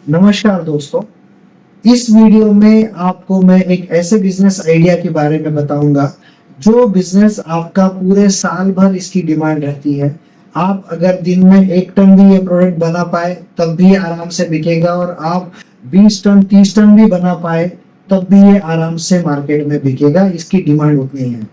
नमस्कार दोस्तों। इस वीडियो में आपको मैं एक ऐसे बिजनेस आइडिया के बारे में बताऊंगा जो बिजनेस आपका पूरे साल भर इसकी डिमांड रहती है। आप अगर दिन में 1 टन भी ये प्रोडक्ट बना पाए तब भी आराम से बिकेगा, और आप 20 टन 30 टन भी बना पाए तब भी ये आराम से मार्केट में बिकेगा। इसकी डिमांड उतनी है।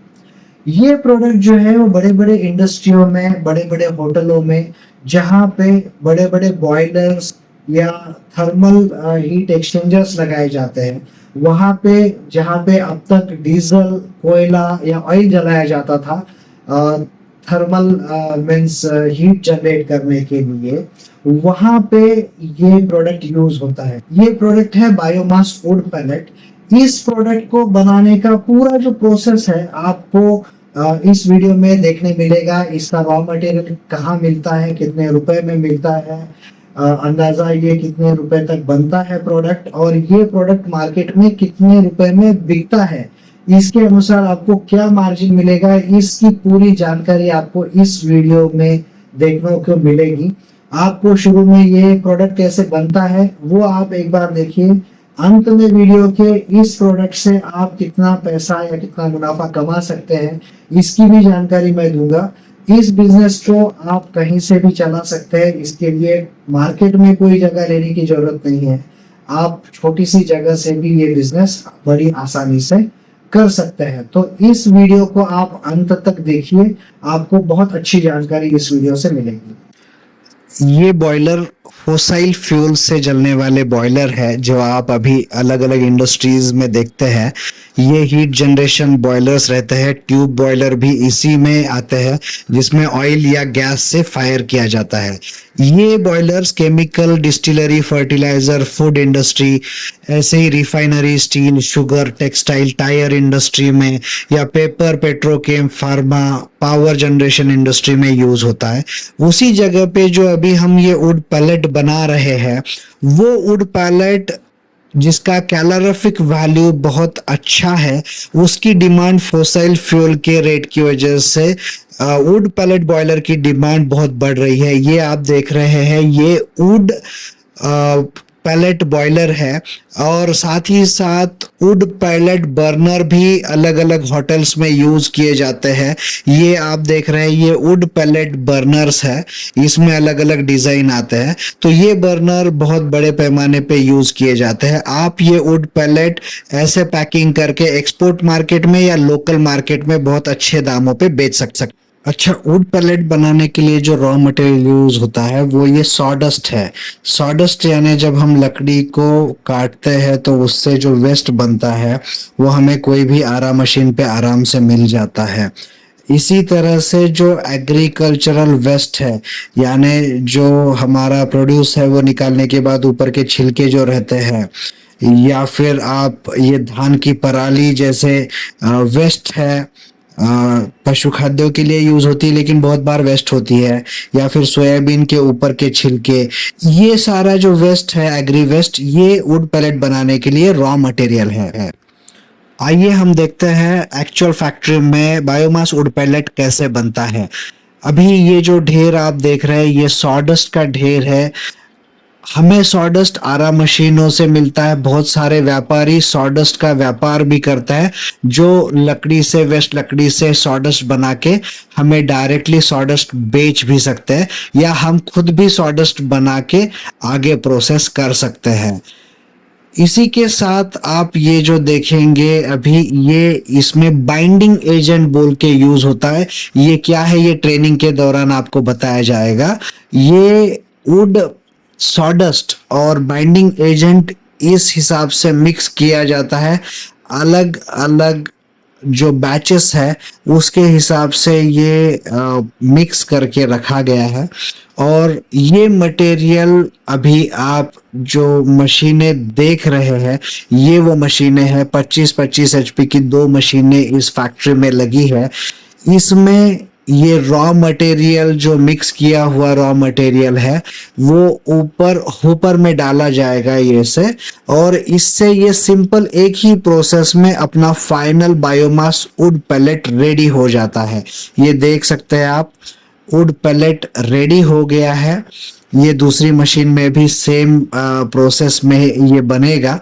ये प्रोडक्ट जो है वो बड़े बड़े इंडस्ट्रियों में, बड़े बड़े होटलों में, जहाँ पे बड़े बड़े बॉयलर्स या थर्मल हीट एक्सचेंजर्स लगाए जाते हैं, वहाँ पे जहाँ पे अब तक डीजल, कोयला या ऑयल जलाया जाता था थर्मल मीन्स हीट जनरेट करने के लिए, वहाँ पे ये प्रोडक्ट यूज होता है। ये प्रोडक्ट है बायोमास वुड पैलेट। इस प्रोडक्ट को बनाने का पूरा जो प्रोसेस है आपको इस वीडियो में देखने मिलेगा। इसका रॉ मटेरियल कहाँ मिलता है, कितने रुपए में मिलता है, अंदाजा ये कितने रुपए तक बनता है प्रोडक्ट, और ये प्रोडक्ट मार्केट में कितने रुपए में बिकता है, इसके अनुसार आपको क्या मार्जिन मिलेगा, इसकी पूरी जानकारी आपको इस वीडियो में देखने को मिलेगी। आपको शुरू में ये प्रोडक्ट कैसे बनता है वो आप एक बार देखिए। अंत में वीडियो के इस प्रोडक्ट से आप कितना पैसा या कितना मुनाफा कमा सकते हैं, इसकी भी जानकारी मैं दूंगा। इस बिजनेस को आप कहीं से भी चला सकते हैं। इसके लिए मार्केट में कोई जगह लेने की जरूरत नहीं है। आप छोटी सी जगह से भी ये बिजनेस बड़ी आसानी से कर सकते हैं। तो इस वीडियो को आप अंत तक देखिए, आपको बहुत अच्छी जानकारी इस वीडियो से मिलेगी। ये बॉयलर फोसाइल फ्यूल से जलने वाले बॉयलर है जो आप अभी अलग अलग इंडस्ट्रीज में देखते हैं। ये हीट जनरेशन बॉयलर्स रहते हैं। ट्यूब बॉयलर भी इसी में आते हैं जिसमें ऑयल या गैस से फायर किया जाता है। ये boilers chemical, distillery, fertiliser, food industry, ऐसे ही refinery, steel, sugar, textile, tyre industry में, या paper, petrochem, pharma, power generation industry में यूज होता है। उसी जगह पे जो अभी हम ये वुड पैलेट बना रहे हैं, वो वुड पैलेट जिसका कैलोरीफिक वैल्यू बहुत अच्छा है, उसकी डिमांड फोसाइल फ्यूल के रेट की वजह से वुड पैलेट बॉयलर की डिमांड बहुत बढ़ रही है। ये आप देख रहे हैं, ये वुड पैलेट बॉयलर है, और साथ ही साथ वुड पैलेट बर्नर भी अलग अलग होटल्स में यूज किए जाते हैं। ये आप देख रहे हैं, ये वुड पैलेट बर्नर्स है। इसमें अलग अलग डिजाइन आते हैं। तो ये बर्नर बहुत बड़े पैमाने पे यूज किए जाते हैं। आप ये वुड पैलेट ऐसे पैकिंग करके एक्सपोर्ट मार्केट में या लोकल मार्केट में बहुत अच्छे दामों पे बेच सकते। अच्छा, वुड पैलेट बनाने के लिए जो रॉ मटेरियल यूज होता है वो ये सॉडस्ट है। सॉडस्ट यानी जब हम लकड़ी को काटते हैं तो उससे जो वेस्ट बनता है वो हमें कोई भी आरा मशीन पे आराम से मिल जाता है। इसी तरह से जो एग्रीकल्चरल वेस्ट है, यानी जो हमारा प्रोड्यूस है वो निकालने के बाद ऊपर के छिलके जो रहते हैं, या फिर आप ये धान की पराली जैसे वेस्ट है, पशु खाद्यों के लिए यूज होती है लेकिन बहुत बार वेस्ट होती है, या फिर सोयाबीन के ऊपर के छिलके, ये सारा जो वेस्ट है, एग्री वेस्ट, ये वुड पैलेट बनाने के लिए रॉ मटेरियल है। आइए हम देखते हैं एक्चुअल फैक्ट्री में बायोमास वुड पैलेट कैसे बनता है। अभी ये जो ढेर आप देख रहे हैं ये सॉडस्ट का ढेर है। हमें सॉडस्ट आरा मशीनों से मिलता है। बहुत सारे व्यापारी सॉडस्ट का व्यापार भी करता है, जो लकड़ी से, वेस्ट लकड़ी से सॉडस्ट बना के हमें डायरेक्टली सॉडस्ट बेच भी सकते हैं, या हम खुद भी सॉडस्ट बना के आगे प्रोसेस कर सकते हैं। इसी के साथ आप ये जो देखेंगे अभी, ये इसमें बाइंडिंग एजेंट बोल के यूज होता है। ये क्या है ये ट्रेनिंग के दौरान आपको बताया जाएगा। ये वुड, सॉडस्ट और बाइंडिंग एजेंट इस हिसाब से मिक्स किया जाता है। अलग अलग जो बैचेस है उसके हिसाब से ये मिक्स करके रखा गया है। और ये मटेरियल अभी आप जो मशीनें देख रहे हैं, ये वो मशीनें हैं। 25-25 HP की 2 मशीनें इस फैक्ट्री में लगी है। इसमें ये रॉ मटेरियल जो मिक्स किया हुआ रॉ मटेरियल है वो ऊपर होपर में डाला जाएगा ये से, और इससे ये सिंपल एक ही प्रोसेस में अपना final biomass wood pellet ready हो जाता है। ये देख सकते हैं आप, वुड पैलेट रेडी हो गया है। ये दूसरी मशीन में भी सेम प्रोसेस में ये बनेगा।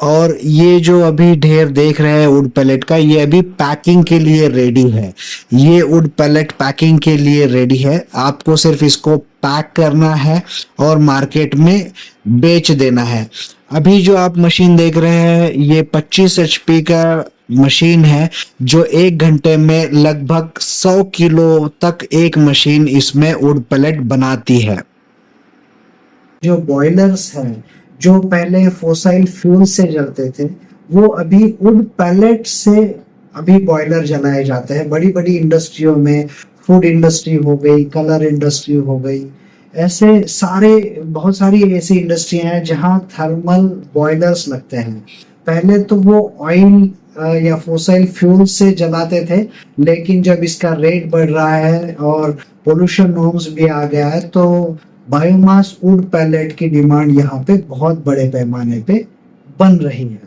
और ये जो अभी ढेर देख रहे हैं वुड पैलेट का, ये अभी पैकिंग के लिए रेडी है। ये वुड पैलेट पैकिंग के लिए रेडी है। आपको सिर्फ इसको पैक करना है और मार्केट में बेच देना है। अभी जो आप मशीन देख रहे हैं ये 25 एचपी का मशीन है, जो 1 घंटे में लगभग 100 किलो तक एक मशीन इसमें वुड पैलेट बनाती है। जो बॉयलर्स हैं जो पहले फोसाइल फ्यूल से जलते थे, वो अभी वुड पैलेट से अभी बॉयलर जलाए जाते हैं। बड़ी बड़ी इंडस्ट्रियों में, फूड इंडस्ट्री हो गई, कलर इंडस्ट्री हो गई, ऐसे सारे बहुत सारी ऐसी इंडस्ट्रियां हैं जहां थर्मल बॉयलर्स लगते हैं। पहले तो वो ऑयल या फोसाइल फ्यूल से जलाते थे, लेकिन जब इसका रेट बढ़ रहा है और पोल्यूशन नॉर्म्स भी आ गया है, तो बायोमास वुड पैलेट की डिमांड यहाँ पे बहुत बड़े पैमाने पे बन रही है।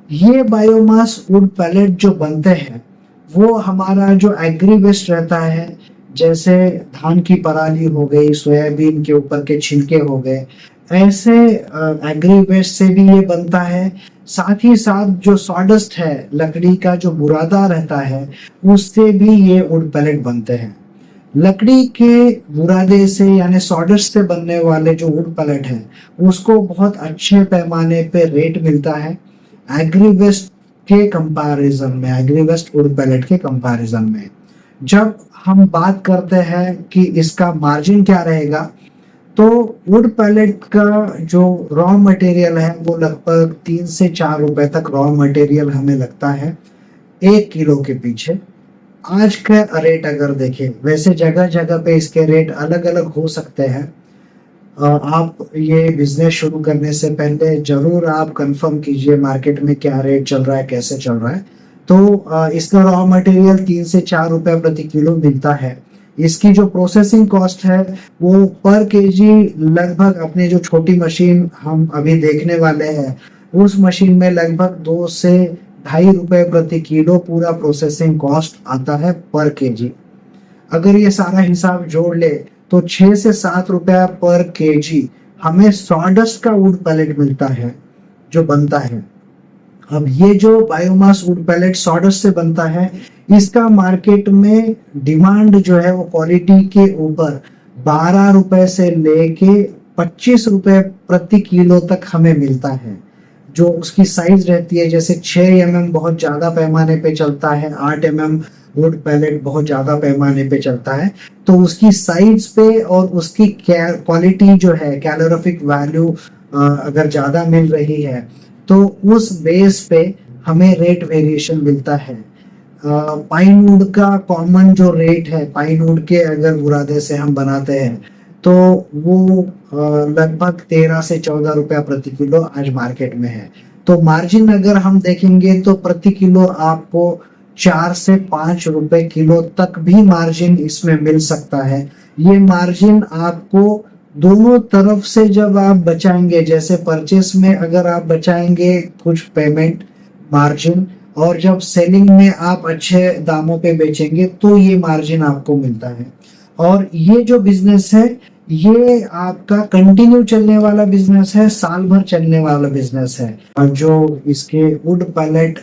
ये बायोमास वुड पैलेट जो बनते हैं वो हमारा जो एग्री वेस्ट रहता है, जैसे धान की पराली हो गई, सोयाबीन के ऊपर के छिलके हो गए, ऐसे एग्री वेस्ट से भी ये बनता है। साथ ही साथ जो सॉडस्ट है, लकड़ी का जो बुरादा रहता है, उससे भी ये वुड पैलेट बनते हैं। लकड़ी के बुरादे से यानी सॉडस्ट से बनने वाले जो वुड पैलेट है, उसको बहुत अच्छे पैमाने पे रेट मिलता है एग्री वेस्ट के कंपैरिजन में, एग्री वेस्ट वुड पैलेट के कंपैरिजन में। जब हम बात करते हैं कि इसका मार्जिन क्या रहेगा, तो वुड पैलेट का जो रॉ मटेरियल है वो लगभग 3 से 4 रुपए तक रॉ मटेरियल हमें लगता है 1 किलो के पीछे। आज का रेट अगर देखें, वैसे जगह जगह पे इसके रेट अलग अलग हो सकते हैं। आप ये बिजनेस शुरू करने से पहले जरूर आप कंफर्म कीजिए मार्केट में क्या रेट चल रहा है, कैसे चल रहा है। तो इसका रॉ मटेरियल 3 से 4 रुपए प्रति किलो मिलता है। इसकी जो प्रोसेसिंग कॉस्ट है वो पर केजी लगभग, अपने जो छोटी मशीन हम अभी देखने वाले हैं उस मशीन में लगभग 2 से 2.5 रुपए प्रति किलो पूरा प्रोसेसिंग कॉस्ट आता है पर केजी। अगर ये सारा हिसाब जोड़ ले तो 6 से 7 रुपया पर केजी हमें सॉडस्ट का वुड पैलेट मिलता है जो बनता है। अब ये जो बायोमास वुड पैलेट सॉडस्ट से बनता है, इसका मार्केट में डिमांड जो है वो क्वालिटी के ऊपर 12 रुपए से लेके 25 रुपए प्रति किलो तक हमें मिलता है। जो उसकी साइज रहती है, जैसे 6 mm बहुत ज्यादा पैमाने पे चलता है, 8 mm वुड पैलेट बहुत ज्यादा पैमाने पे चलता है, तो उसकी साइज पे और उसकी क्वालिटी जो है, कैलोरीफिक वैल्यू अगर ज्यादा मिल रही है तो उस बेस पे हमें रेट वेरिएशन मिलता है। पाइन वुड का कॉमन जो रेट है, पाइन वुड के अगर बुरादे से हम बनाते हैं तो वो लगभग 13 से 14 रुपया प्रति किलो आज मार्केट में है। तो मार्जिन अगर हम देखेंगे तो प्रति किलो आपको 4 से 5 रुपए किलो तक भी मार्जिन इसमें मिल सकता है। ये मार्जिन आपको दोनों तरफ से जब आप बचाएंगे, जैसे परचेस में अगर आप बचाएंगे कुछ पेमेंट मार्जिन, और जब सेलिंग में आप अच्छे दामों पे बेचेंगे तो ये मार्जिन आपको मिलता है। और ये जो बिजनेस है ये आपका कंटिन्यू चलने वाला बिजनेस है, साल भर चलने वाला बिजनेस है। और जो इसके वुड पैलेट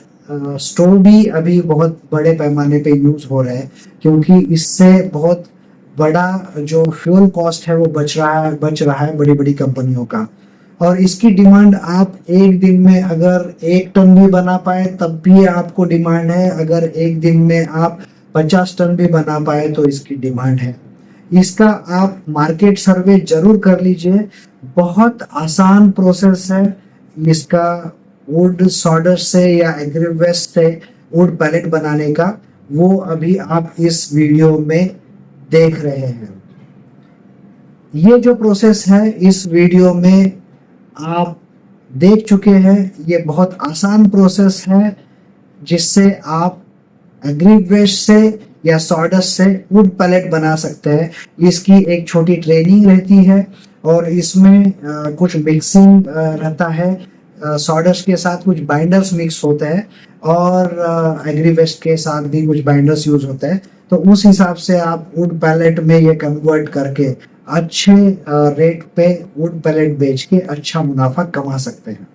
स्टोव भी अभी बहुत बड़े पैमाने पे यूज हो रहे हैं, क्योंकि इससे बहुत बड़ा जो फ्यूल कॉस्ट है वो बच रहा है बड़ी बड़ी कंपनियों का। और इसकी डिमांड आप एक दिन में अगर 1 टन भी बना पाए तब भी आपको डिमांड है, अगर एक दिन में आप 50 टन भी बना पाए तो इसकी डिमांड है। इसका आप मार्केट सर्वे जरूर कर लीजिए, बहुत आसान प्रोसेस है इसका वुड सॉडस्ट से या एग्रीवेस्ट से वुड पैलेट बनाने का, वो अभी आप इस वीडियो में देख रहे हैं। ये जो प्रोसेस है इस वीडियो में आप देख चुके हैं। ये बहुत आसान प्रोसेस है जिससे आप एग्रीवेस्ट से या सॉडस्ट से वुड पैलेट बना सकते हैं। इसकी एक छोटी ट्रेनिंग रहती है और इसमें कुछ मिक्सिंग रहता है, सॉडस्ट के साथ कुछ बाइंडर्स मिक्स होते हैं और एग्रीवेस्ट के साथ भी कुछ बाइंडर्स यूज होते हैं। तो उस हिसाब से आप वुड पैलेट में ये कन्वर्ट करके अच्छे रेट पे वुड पैलेट बेच के अच्छा मुनाफा कमा सकते हैं।